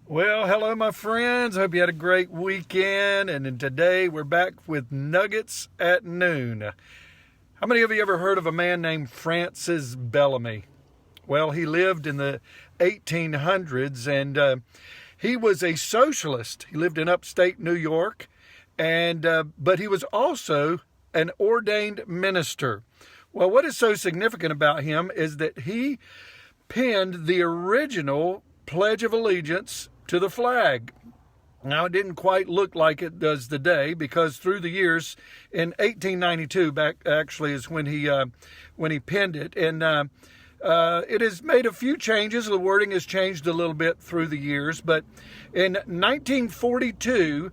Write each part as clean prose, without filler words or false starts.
Well, hello, my friends. Hope you had a great weekend. And today we're back with Nuggets at Noon. How many of you ever heard of a man named Francis Bellamy? Well, he lived in the 1800s and he was a socialist. He lived in upstate New York, but he was also an ordained minister. Well, what is so significant about him is that he penned the original Pledge of Allegiance to the flag. Now, it didn't quite look like it does today because through the years, in 1892, back actually is when he penned it, and it has made a few changes. The wording has changed a little bit through the years, but in 1942,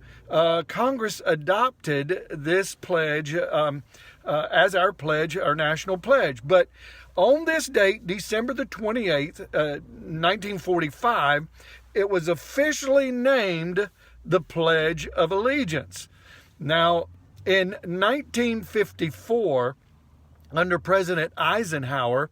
Congress adopted this pledge as our pledge, our national pledge. But on this date, December the 28th, 1945, it was officially named the Pledge of Allegiance. Now, in 1954, under President Eisenhower,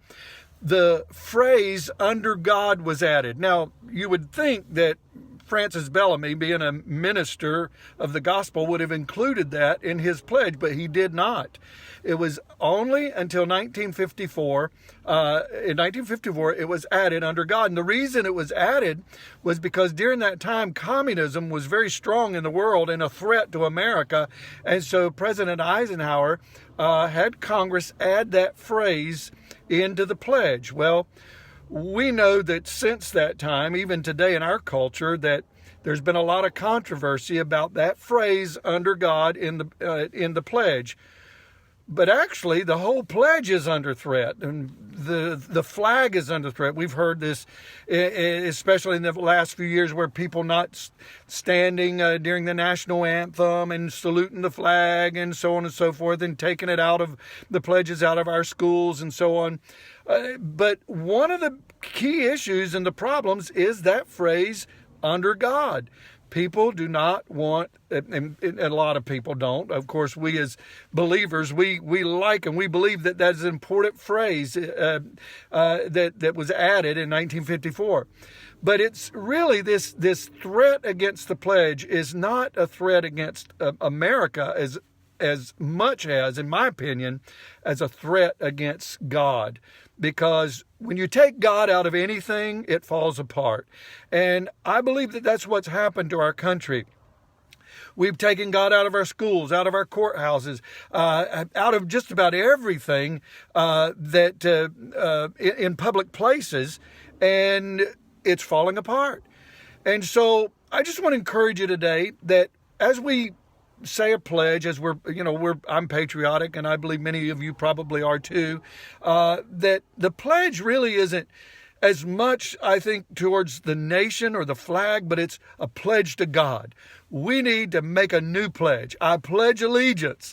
the phrase "under God" was added. Now, you would think that Francis Bellamy, being a minister of the gospel, would have included that in his pledge, but he did not. It was only until 1954. In 1954, it was added "under God." And the reason it was added was because during that time, communism was very strong in the world and a threat to America. And so President Eisenhower had Congress add that phrase into the pledge. Well, we know that since that time, even today in our culture, that there's been a lot of controversy about that phrase "under God" in the pledge. But actually, the whole pledge is under threat, and the flag is under threat. We've heard this, especially in the last few years, where people not standing during the national anthem and saluting the flag and so on and so forth, and taking it out of the pledges out of our schools and so on. But one of the key issues and the problems is that phrase "under God." People do not want, and a lot of people don't. Of course, we as believers, we like and we believe that that's an important phrase that was added in 1954. But it's really this threat against the pledge is not a threat against America as much as, in my opinion, as a threat against God. Because when you take God out of anything, it falls apart. And I believe that that's what's happened to our country. We've taken God out of our schools, out of our courthouses, out of just about everything in public places, and it's falling apart. And so I just want to encourage you today that as we say a pledge, as I'm patriotic, and I believe many of you probably are too, that the pledge really isn't as much, I think, towards the nation or the flag, but it's a pledge to God. We need to make a new pledge. I pledge allegiance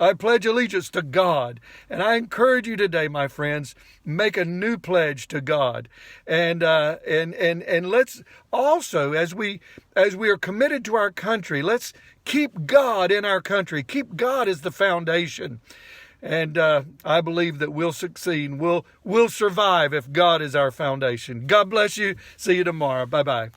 to God. And I encourage you today, my friends, make a new pledge to God. And let's also, as we are committed to our country, let's keep God in our country. Keep God as the foundation. And I believe that we'll succeed. We'll survive if God is our foundation. God bless you. See you tomorrow. Bye-bye.